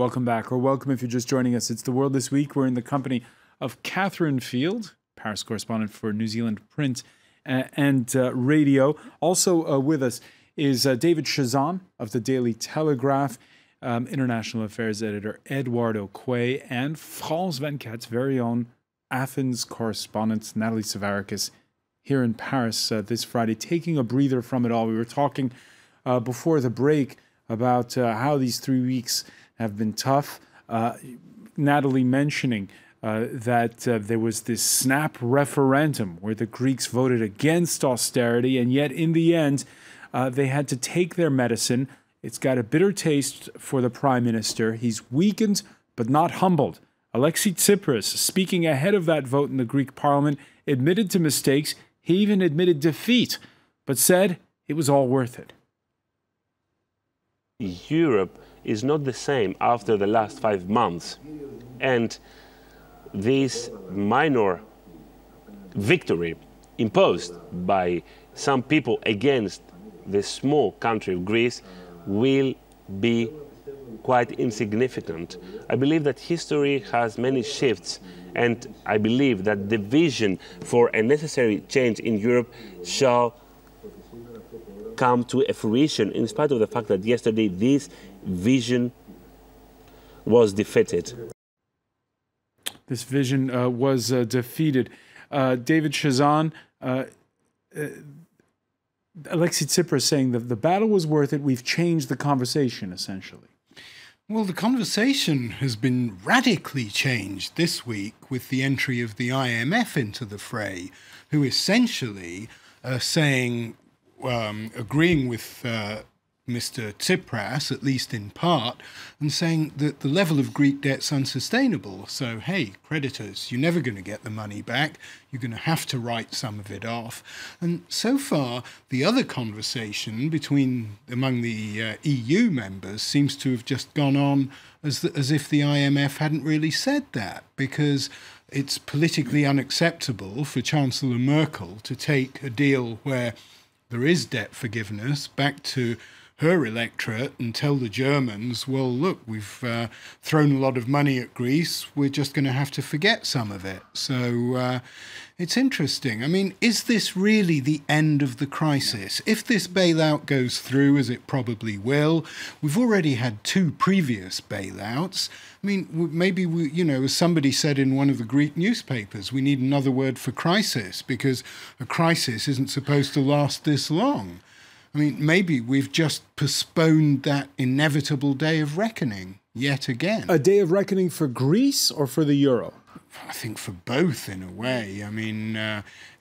welcome back, or welcome if you're just joining us. It's The World This Week. We're in the company of Catherine Field, Paris correspondent for New Zealand Print and Radio. Also with us is David Chazan of the Daily Telegraph, international affairs editor Eduardo Quay, and France 24's very own Athens correspondent Natalie Savarakis here in Paris this Friday, taking a breather from it all. We were talking before the break about how these 3 weeks have been tough. Natalie mentioning that there was this snap referendum where the Greeks voted against austerity, and yet in the end, they had to take their medicine. It's got a bitter taste for the prime minister. He's weakened but not humbled. Alexis Tsipras, speaking ahead of that vote in the Greek parliament, admitted to mistakes. He even admitted defeat, but said it was all worth it. Europe is not the same after the last 5 months. And this minor victory imposed by some people against the small country of Greece will be quite insignificant. I believe that history has many shifts, and I believe that the vision for a necessary change in Europe shall come to a fruition, in spite of the fact that yesterday this vision was defeated. This vision was defeated. David Chazan, Alexis Tsipras saying that the battle was worth it. We've changed the conversation, essentially. Well, the conversation has been radically changed this week with the entry of the IMF into the fray, who essentially are saying, agreeing with Mr. Tsipras, at least in part, and saying that the level of Greek debt's unsustainable. So, hey, creditors, you're never going to get the money back. You're going to have to write some of it off. And so far, the other conversation among the EU members seems to have just gone on as if the IMF hadn't really said that, because it's politically unacceptable for Chancellor Merkel to take a deal where there is debt forgiveness back to her electorate and tell the Germans, well, look, we've thrown a lot of money at Greece, we're just going to have to forget some of it. So it's interesting. I mean, is this really the end of the crisis? If this bailout goes through, as it probably will, we've already had 2 previous bailouts. I mean, maybe, as somebody said in one of the Greek newspapers, we need another word for crisis, because a crisis isn't supposed to last this long. I mean, maybe we've just postponed that inevitable day of reckoning yet again. A day of reckoning for Greece or for the euro? I think for both, in a way. I mean,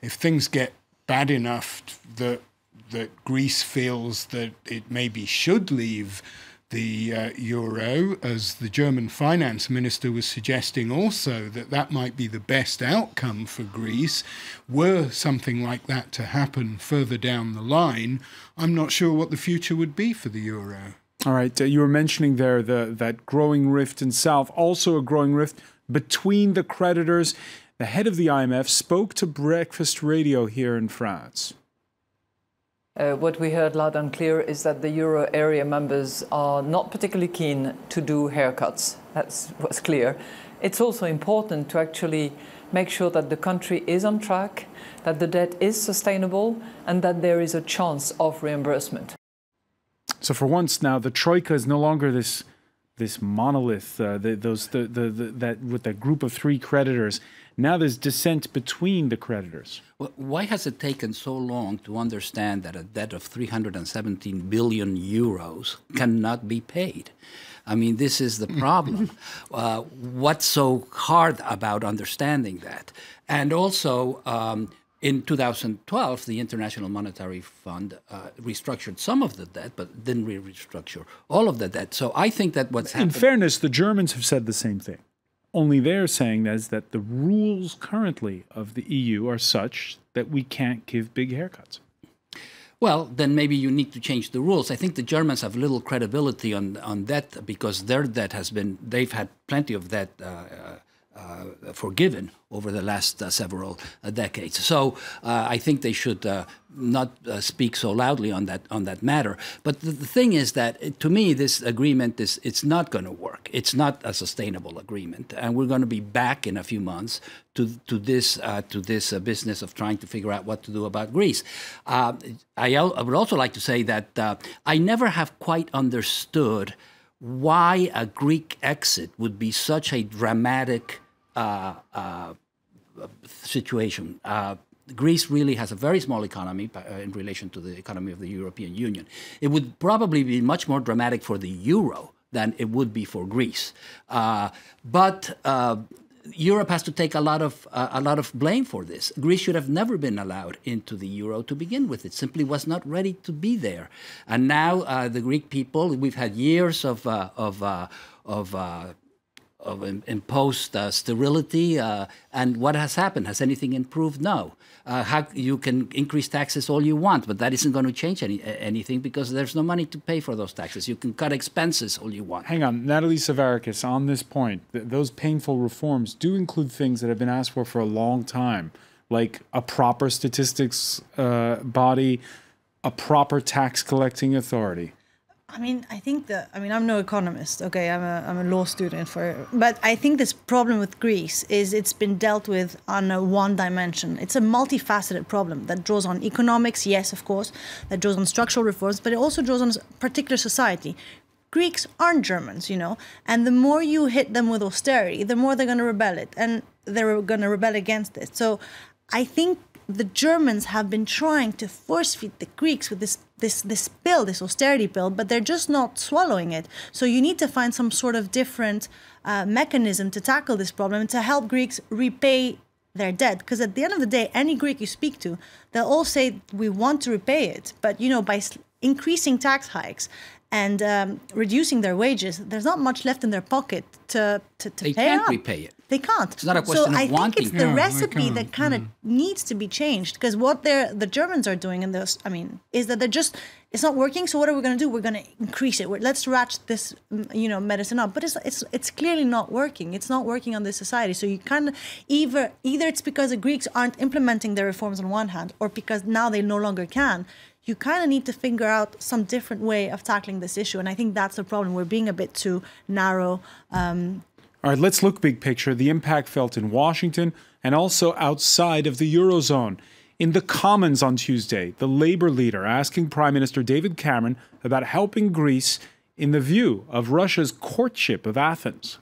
if things get bad enough that Greece feels that it maybe should leave the euro, as the German finance minister was suggesting also, that might be the best outcome for Greece. Were something like that to happen further down the line, I'm not sure what the future would be for the euro. All right, you were mentioning there that growing rift in South, also a growing rift between the creditors. The head of the IMF spoke to Breakfast Radio here in France. What we heard loud and clear is that the euro area members are not particularly keen to do haircuts. That's what's clear. It's also important to actually make sure that the country is on track, that the debt is sustainable, and that there is a chance of reimbursement. So for once now, the Troika is no longer this monolith, that with that group of 3 creditors. Now there's dissent between the creditors. Well, why has it taken so long to understand that a debt of 317 billion euros cannot be paid? I mean, this is the problem. What's so hard about understanding that? And also, in 2012, the International Monetary Fund restructured some of the debt, but didn't restructure all of the debt. So I think that what's happened... In fairness, the Germans have said the same thing. Only they're saying is that the rules currently of the EU are such that we can't give big haircuts. Well, then maybe you need to change the rules. I think the Germans have little credibility on that because their debt has been, they've had plenty of debt forgiven over the last several decades. So I think they should not speak so loudly on that matter. But the thing is that, to me, this agreement it's not going to work. It's not a sustainable agreement, and we're going to be back in a few months to this business of trying to figure out what to do about Greece. I would also like to say that I never have quite understood why a Greek exit would be such a dramatic situation. Greece really has a very small economy in relation to the economy of the European Union. It would probably be much more dramatic for the euro than it would be for Greece. But Europe has to take a lot of blame for this. Greece should have never been allowed into the euro to begin with. It simply was not ready to be there. And now the Greek people, we've had years of imposed sterility, and what has happened? Has anything improved? No. You can increase taxes all you want, but that isn't going to change anything because there's no money to pay for those taxes. You can cut expenses all you want. Hang on, Natalie Savarakis, on this point, those painful reforms do include things that have been asked for a long time, like a proper statistics body, a proper tax collecting authority. I mean, I'm no economist, okay, I'm a law student, but I think this problem with Greece is it's been dealt with on a one dimension. It's a multifaceted problem that draws on economics, yes, of course, that draws on structural reforms, but it also draws on a particular society. Greeks aren't Germans, you know, and the more you hit them with austerity, the more they're going to rebel against it. So I think the Germans have been trying to force feed the Greeks with this bill, this austerity bill, but they're just not swallowing it. So you need to find some sort of different mechanism to tackle this problem and to help Greeks repay their debt. Because at the end of the day, any Greek you speak to, they'll all say, we want to repay it. But, you know, by increasing tax hikes and reducing their wages, there's not much left in their pocket to pay up. They can't repay it. They can't. It's not a question of wanting. So I think it's the recipe that kind of needs to be changed, because what the Germans are doing in this, is that it's not working. So what are we going to do? We're going to increase it. Let's ratchet this, medicine up. But it's clearly not working. It's not working on this society. So you kind of either it's because the Greeks aren't implementing their reforms on one hand, or because now they no longer can. You kind of need to figure out some different way of tackling this issue. And I think that's the problem. We're being a bit too narrow. All right, let's look big picture. The impact felt in Washington and also outside of the Eurozone. In the Commons on Tuesday, the Labour leader asking Prime Minister David Cameron about helping Greece in the view of Russia's courtship of Athens.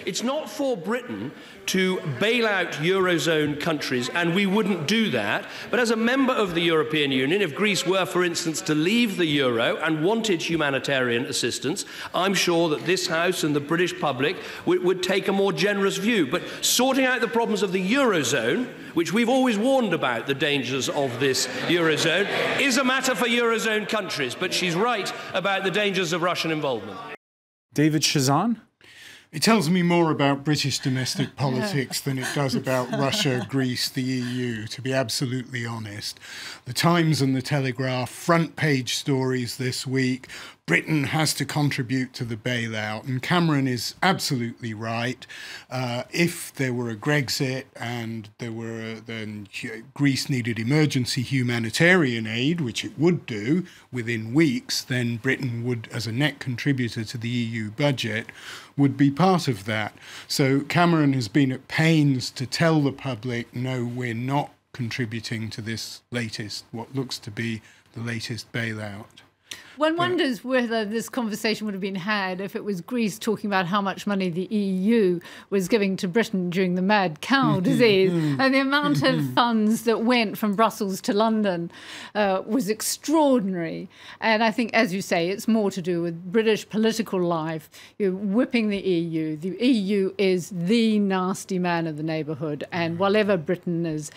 It's not for Britain to bail out Eurozone countries, and we wouldn't do that. But as a member of the European Union, if Greece were, for instance, to leave the euro and wanted humanitarian assistance, I'm sure that this House and the British public would take a more generous view. But sorting out the problems of the Eurozone, which we've always warned about the dangers of this Eurozone, is a matter for Eurozone countries. But she's right about the dangers of Russian involvement. David Chazan? It tells me more about British domestic politics than it does about Russia, Greece, the EU, to be absolutely honest. The Times and the Telegraph, front page stories this week. Britain has to contribute to the bailout, and Cameron is absolutely right. If there were a Grexit and then Greece needed emergency humanitarian aid, which it would do within weeks, then Britain would, as a net contributor to the EU budget, would be part of that. So Cameron has been at pains to tell the public, no, we're not contributing to this latest, what looks to be the latest bailout. One wonders whether this conversation would have been had if it was Greece talking about how much money the EU was giving to Britain during the mad cow disease. And the amount of funds that went from Brussels to London was extraordinary. And I think, as you say, it's more to do with British political life. You're whipping the EU. The EU is the nasty man of the neighbourhood. And whatever Britain is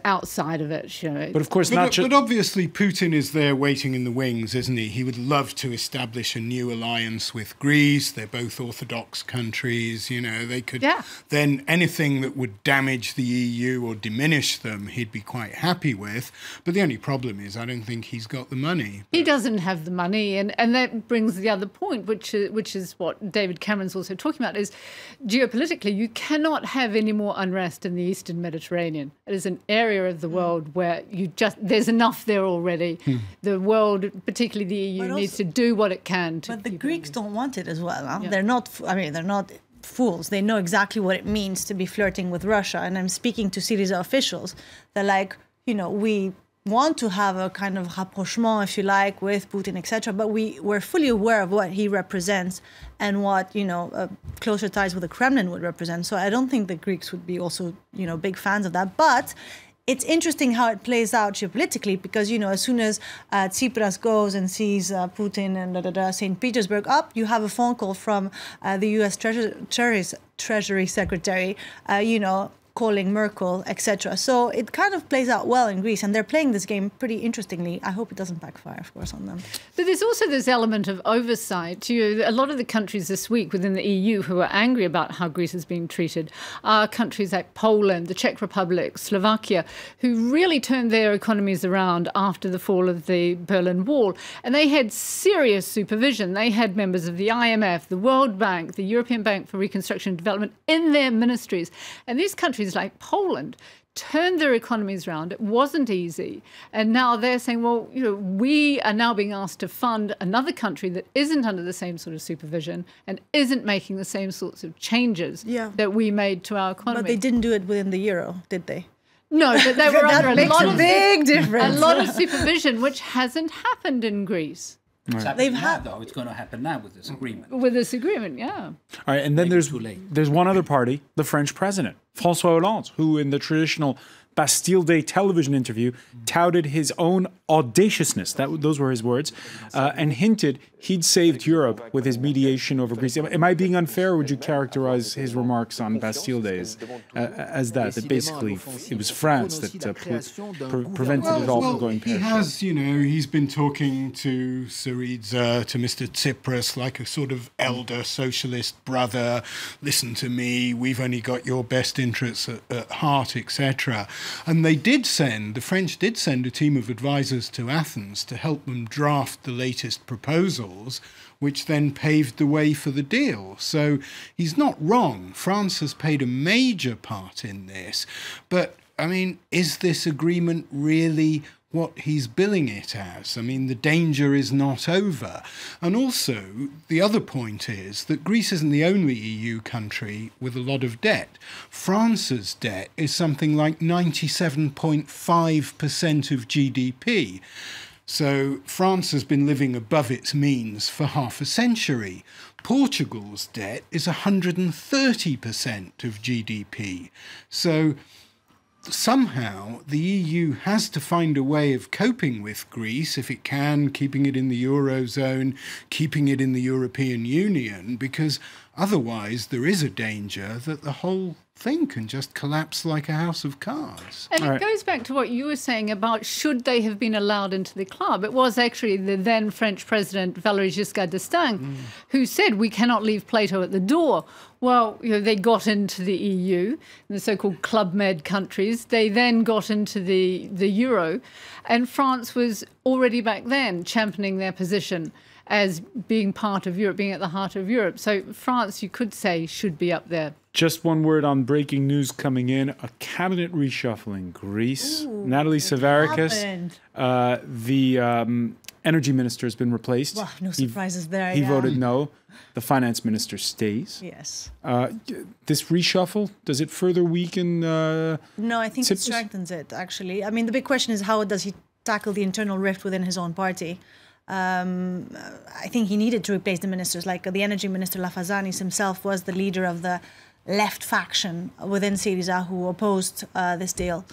outside of it. But of course, but obviously Putin is there waiting in the wings, isn't he? he would love to establish a new alliance with Greece. They're both Orthodox countries. You know, they could then anything that would damage the EU or diminish them, he'd be quite happy with. But the only problem is I don't think he's got the money. He doesn't have the money, and that brings the other point, which is what David Cameron's also talking about, is geopolitically you cannot have any more unrest in the Eastern Mediterranean. It is an area of the world where there's enough there already. The world, particularly the EU, needs to do what it can. But the Greeks don't want it as well. Huh? Yeah. They're not fools. They know exactly what it means to be flirting with Russia. And I'm speaking to Syriza officials. They're like, you know, we want to have a kind of rapprochement, if you like, with Putin, etc. But we're fully aware of what he represents and what, you know, closer ties with the Kremlin would represent. So I don't think the Greeks would be also, you know, big fans of that. But it's interesting how it plays out geopolitically because, you know, as soon as Tsipras goes and sees Putin and St. Petersburg up, you have a phone call from the U.S. Treasury Secretary, you know, calling Merkel, etc. So it kind of plays out well in Greece, and they're playing this game pretty interestingly. I hope it doesn't backfire, of course, on them. But there's also this element of oversight. A lot of the countries this week within the EU who are angry about how Greece is being treated are countries like Poland, the Czech Republic, Slovakia, who really turned their economies around after the fall of the Berlin Wall. And they had serious supervision. They had members of the IMF, the World Bank, the European Bank for Reconstruction and Development in their ministries. And these countries like Poland turned their economies around. It wasn't easy. And now they're saying, well, you know, we are now being asked to fund another country that isn't under the same sort of supervision and isn't making the same sorts of changes that we made to our economy. But they didn't do it within the euro, did they? No, but they were under a lot of supervision, which hasn't happened in Greece. Right. They've had, though. It's going to happen now with this agreement. With this agreement, yeah. All right, and then there's one other party, the French president, François Hollande, who in the traditional Bastille Day television interview touted his own audaciousness, those were his words, and hinted he'd saved Europe with his mediation over Greece. Am I being unfair, or would you characterize his remarks on Bastille Days as that basically it was France that prevented it all from going pear-shaped? He has, you know, he's been talking to Syriza, to Mr. Tsipras, like a sort of elder socialist brother. Listen to me, we've only got your best interests at heart, etc. And the French did send a team of advisors to Athens to help them draft the latest proposals, which then paved the way for the deal. So he's not wrong. France has played a major part in this. But, I mean, is this agreement really what he's billing it as? I mean, the danger is not over. And also, the other point is that Greece isn't the only EU country with a lot of debt. France's debt is something like 97.5% of GDP. So France has been living above its means for half a century. Portugal's debt is 130% of GDP. So somehow the EU has to find a way of coping with Greece, if it can, keeping it in the Eurozone, keeping it in the European Union, because otherwise there is a danger that the whole thing can just collapse like a house of cards. And it goes back to what you were saying about should they have been allowed into the club. It was actually the then French president, Valéry Giscard d'Estaing, who said we cannot leave Plato at the door. Well, you know, they got into the EU, the so-called Club Med countries. They then got into the Euro, and France was already back then championing their position as being part of Europe, being at the heart of Europe. So France, you could say, should be up there. Just one word on breaking news coming in. A cabinet reshuffle in Greece. Ooh, Natalie Savarakis, the energy minister, has been replaced. Well, no surprises there. He voted no. The finance minister stays. Yes. This reshuffle, does it further weaken No, I think it strengthens it, actually. I mean, the big question is how does he tackle the internal rift within his own party? I think he needed to replace the ministers. Like the energy minister, Lafazanis himself, was the leader of the left faction within Syriza who opposed this deal.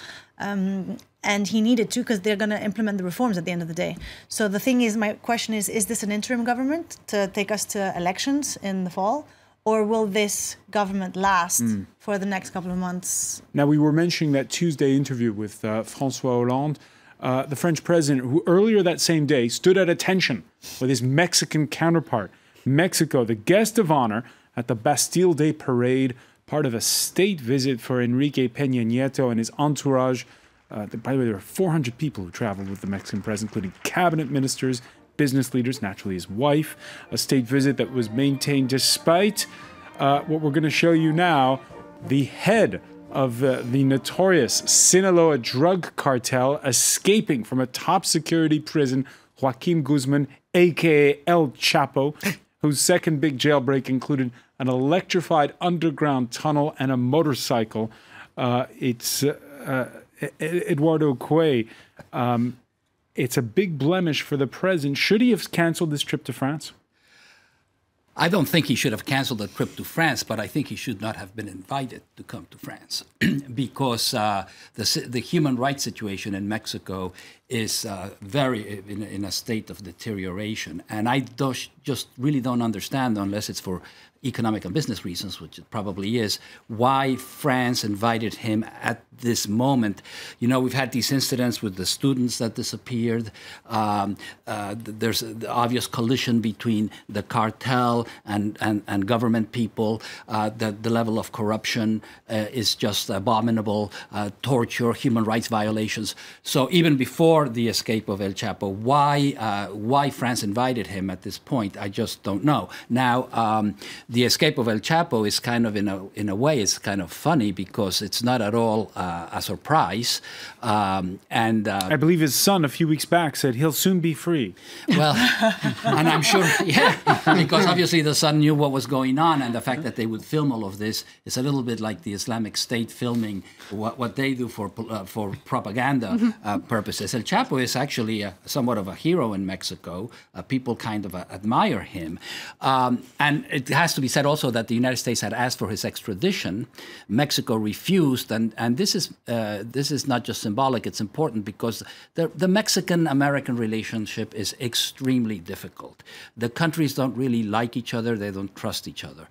And he needed to because they're going to implement the reforms at the end of the day. So the thing is, my question is this an interim government to take us to elections in the fall? Or will this government last for the next couple of months? Now, we were mentioning that Tuesday interview with François Hollande. the French president, who earlier that same day stood at attention with his Mexican counterpart. Mexico, the guest of honor at the Bastille Day parade, part of a state visit for Enrique Peña Nieto and his entourage. By the way, there were 400 people who traveled with the Mexican president, including cabinet ministers, business leaders, naturally his wife. A state visit that was maintained despite what we're going to show you now, the head of the notorious Sinaloa drug cartel escaping from a top security prison, Joaquin Guzman, a.k.a. El Chapo, whose second big jailbreak included an electrified underground tunnel and a motorcycle. It's Eduardo Cuey. It's a big blemish for the president. Should he have canceled this trip to France? I don't think he should have canceled the trip to France, but I think he should not have been invited to come to France because the human rights situation in Mexico is very in a state of deterioration. And I just really don't understand, unless it's for economic and business reasons, which it probably is, why France invited him at this moment. You know, we've had these incidents with the students that disappeared. There's the obvious collision between the cartel and government people. The level of corruption is just abominable. Torture, human rights violations. So even before the escape of El Chapo, why France invited him at this point, I just don't know. Now, the escape of El Chapo is kind of, in a way, it's kind of funny because it's not at all a surprise. I believe his son a few weeks back said he'll soon be free. Well, and I'm sure, yeah, because obviously the son knew what was going on, and the fact that they would film all of this is a little bit like the Islamic State filming what they do for propaganda purposes. El Chapo is actually somewhat of a hero in Mexico. People kind of admire him. And it has to be said also that the United States had asked for his extradition. Mexico refused, and this is not just symbolic, it's important because the Mexican-American relationship is extremely difficult. The countries don't really like each other, they don't trust each other.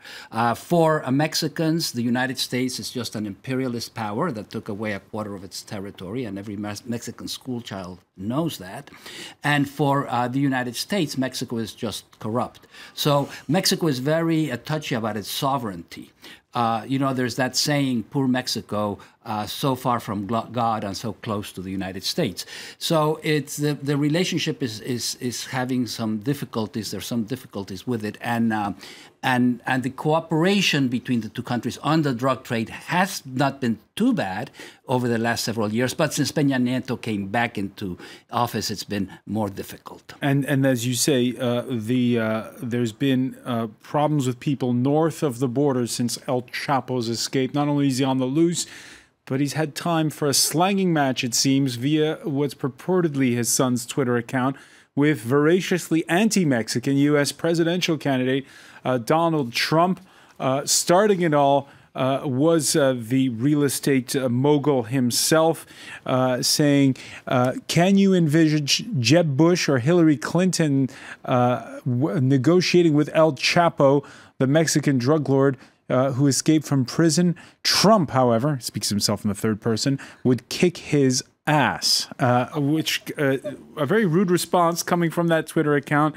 For Mexicans, the United States is just an imperialist power that took away a quarter of its territory, and every Mexican schoolchild knows that. And for the United States, Mexico is just corrupt. So Mexico is very touchy about its sovereignty. You know, there's that saying, poor Mexico, so far from God and so close to the United States. So it's the relationship is having some difficulties. There's some difficulties with it, and the cooperation between the two countries on the drug trade has not been too bad over the last several years. But since Peña Nieto came back into office, it's been more difficult. And as you say, there's been problems with people north of the border since El Chapo's escape. Not only is he on the loose, but he's had time for a slanging match, it seems, via what's purportedly his son's Twitter account with voraciously anti-Mexican U.S. presidential candidate Donald Trump. Starting it all was the real estate mogul himself, saying, can you envisage Jeb Bush or Hillary Clinton negotiating with El Chapo, the Mexican drug lord, who escaped from prison? Trump, however, speaks himself in the third person, would kick his ass, which a very rude response coming from that Twitter account.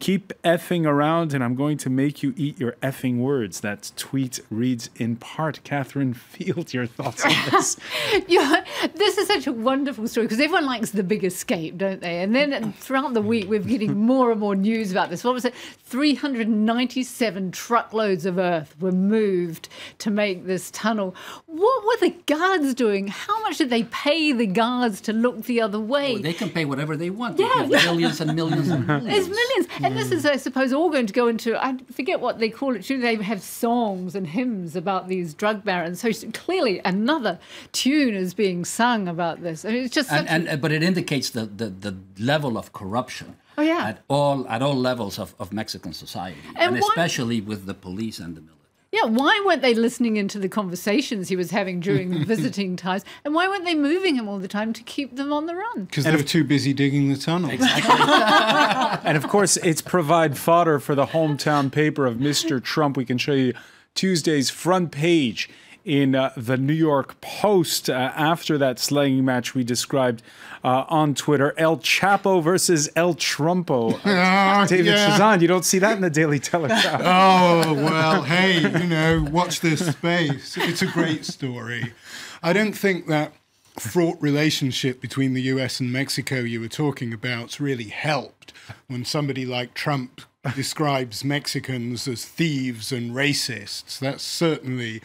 Keep effing around and I'm going to make you eat your effing words. That tweet reads in part. Catherine Field, your thoughts on this? Yeah, this is such a wonderful story because everyone likes the big escape, don't they? And then throughout the week, we're getting more and more news about this. What was it? 397 truckloads of earth were moved to make this tunnel. What were the guards doing? How much did they pay the guards to look the other way? Well, they can pay whatever they want. They have millions and millions and millions. It's millions. And this is, I suppose, all going to go into, I forget what they call it. They have songs and hymns about these drug barons. So clearly another tune is being sung about this. I mean, it's just but it indicates the level of corruption. Oh, yeah. At all levels of Mexican society, and especially with the police and the military. Yeah, why weren't they listening into the conversations he was having during visiting times? And why weren't they moving him all the time to keep them on the run? Because they were too busy digging the tunnel. Exactly. And of course, it's provide fodder for the hometown paper of Mr. Trump. We can show you Tuesday's front page in the New York Post after that slanging match we described on Twitter. El Chapo versus El Trumpo. David Chazan, you don't see that in the Daily Telegraph. Oh, well, hey, you know, watch this space. It's a great story. I don't think that fraught relationship between the US and Mexico you were talking about's really helped when somebody like Trump describes Mexicans as thieves and racists. That's certainly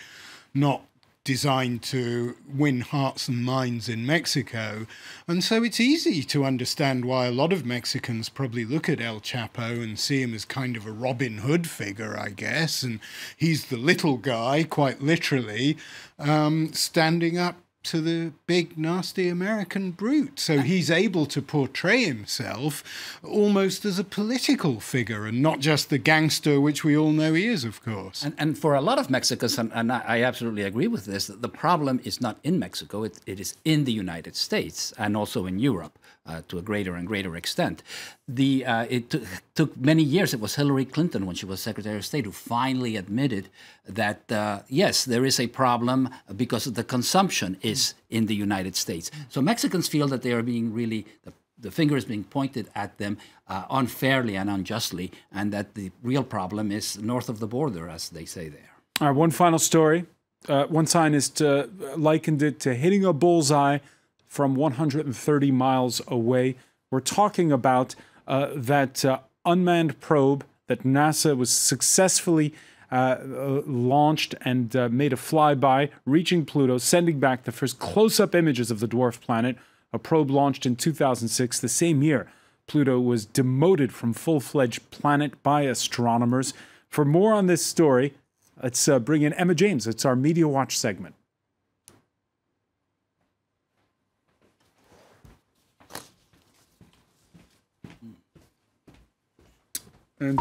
not designed to win hearts and minds in Mexico. And so it's easy to understand why a lot of Mexicans probably look at El Chapo and see him as kind of a Robin Hood figure, I guess. And he's the little guy, quite literally, standing up to the big, nasty American brute. So he's able to portray himself almost as a political figure and not just the gangster, which we all know he is, of course. And for a lot of Mexicans, and I absolutely agree with this, that the problem is not in Mexico, it is in the United States and also in Europe to a greater and greater extent. It took many years. It was Hillary Clinton, when she was Secretary of State, who finally admitted that, yes, there is a problem because the consumption is in the United States. So Mexicans feel that they are being really, the finger is being pointed at them unfairly and unjustly, and that the real problem is north of the border, as they say there. All right, one final story. One scientist likened it to hitting a bullseye from 130 miles away. We're talking about that unmanned probe that NASA was successfully launched and made a flyby, reaching Pluto, sending back the first close-up images of the dwarf planet. A probe launched in 2006, the same year Pluto was demoted from full-fledged planet by astronomers. For more on this story, let's bring in Emma James. It's our Media Watch segment. And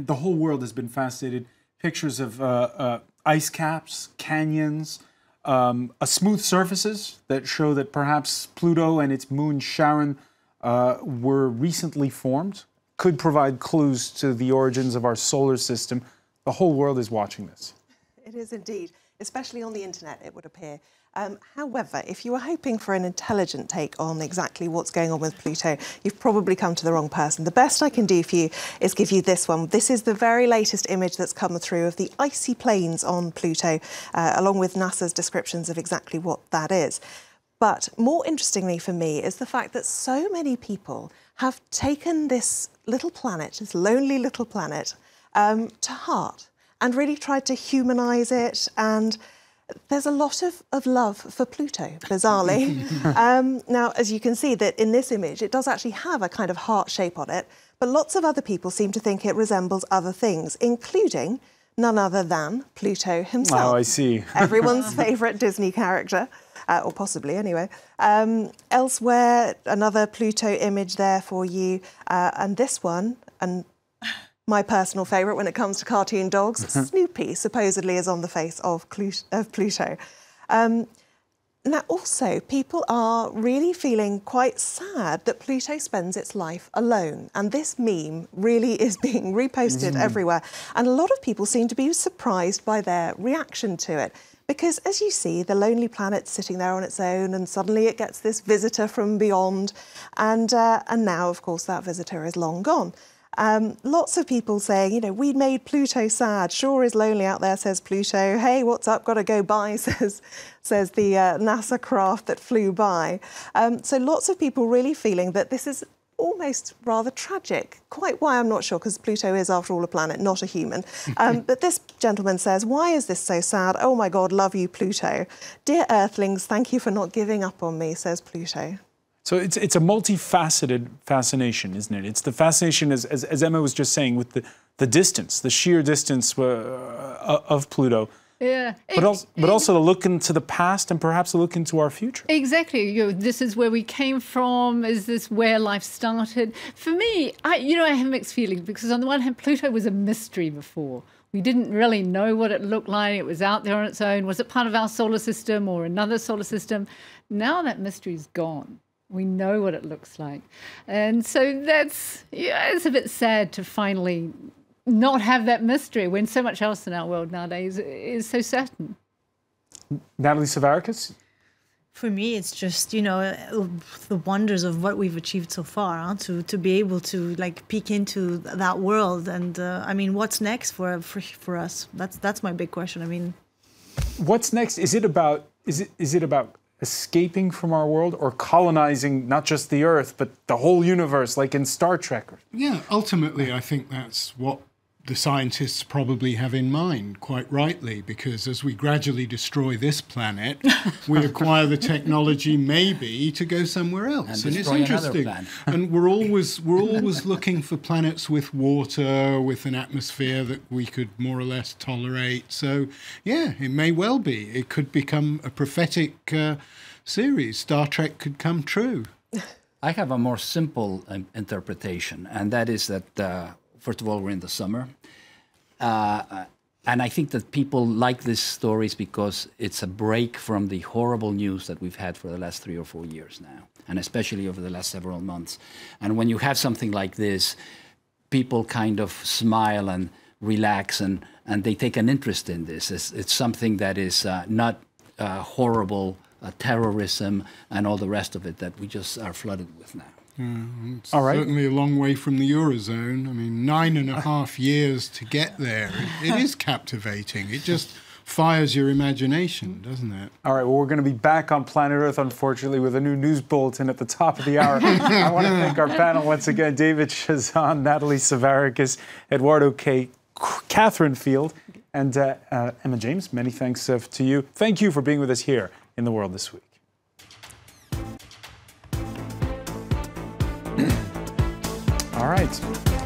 the whole world has been fascinated. Pictures of ice caps, canyons, smooth surfaces that show that perhaps Pluto and its moon Charon were recently formed, could provide clues to the origins of our solar system. The whole world is watching this. It is indeed, especially on the internet, it would appear. However, if you were hoping for an intelligent take on exactly what's going on with Pluto, you've probably come to the wrong person. The best I can do for you is give you this one. This is the very latest image that's come through of the icy plains on Pluto, along with NASA's descriptions of exactly what that is. But more interestingly for me is the fact that so many people have taken this little planet, this lonely little planet, to heart and really tried to humanise it, and there's a lot of love for Pluto, bizarrely. Now, as you can see that in this image, it does actually have a kind of heart shape on it, but lots of other people seem to think it resembles other things, including none other than Pluto himself. Oh, I see. Everyone's favourite Disney character, or possibly anyway. Elsewhere, another Pluto image there for you, and this one, and my personal favourite when it comes to cartoon dogs, Snoopy supposedly is on the face of Pluto. Now also, people are really feeling quite sad that Pluto spends its life alone, and this meme really is being reposted everywhere, and a lot of people seem to be surprised by their reaction to it. Because as you see, the lonely planet's sitting there on its own, and suddenly it gets this visitor from beyond, and now, of course, that visitor is long gone. Lots of people saying, you know, we made Pluto sad. Sure is lonely out there, says Pluto. Hey, what's up? Got to go by, says the NASA craft that flew by. So lots of people really feeling that this is almost rather tragic. Quite why, I'm not sure, because Pluto is, after all, a planet, not a human. But this gentleman says, why is this so sad? Oh, my God, love you, Pluto. Dear Earthlings, thank you for not giving up on me, says Pluto. So it's a multifaceted fascination, isn't it? It's the fascination, as Emma was just saying, with the distance, the sheer distance of Pluto. Yeah. But also to look into the past and perhaps to look into our future. Exactly. You know, this is where we came from. Is this where life started? For me, I have mixed feelings, because on the one hand, Pluto was a mystery before. We didn't really know what it looked like. It was out there on its own. Was it part of our solar system or another solar system? Now that mystery's gone. We know what it looks like. And so that's, yeah, it's a bit sad to finally not have that mystery when so much else in our world nowadays is so certain. Natalie Savarakis? For me, it's just, you know, the wonders of what we've achieved so far, huh? To be able to like peek into that world, and I mean, what's next for us? That's my big question. I mean, what's next? Is it about escaping from our world, or colonizing not just the Earth but the whole universe, like in Star Trek? Yeah, ultimately, I think that's what the scientists probably have in mind, quite rightly, because as we gradually destroy this planet, we acquire the technology maybe to go somewhere else. And it's interesting. And we're always looking for planets with water, with an atmosphere that we could more or less tolerate. So yeah, it may well be. It could become a prophetic series. Star Trek could come true. I have a more simple interpretation, and that is that first of all, we're in the summer. And I think that people like these stories because it's a break from the horrible news that we've had for the last 3 or 4 years now, and especially over the last several months. And when you have something like this, people kind of smile and relax, and they take an interest in this. It's something that is not horrible terrorism and all the rest of it that we just are flooded with now. It's certainly a long way from the Eurozone. I mean, 9.5 years to get there. It is captivating. It just fires your imagination, doesn't it? All right, well, we're going to be back on planet Earth, unfortunately, with a new news bulletin at the top of the hour. I want to thank our panel once again, David Chazan, Natalie Savarakis, Eduardo K. Catherine Field, and Emma James. Many thanks to you. Thank you for being with us here in The World This Week. All right.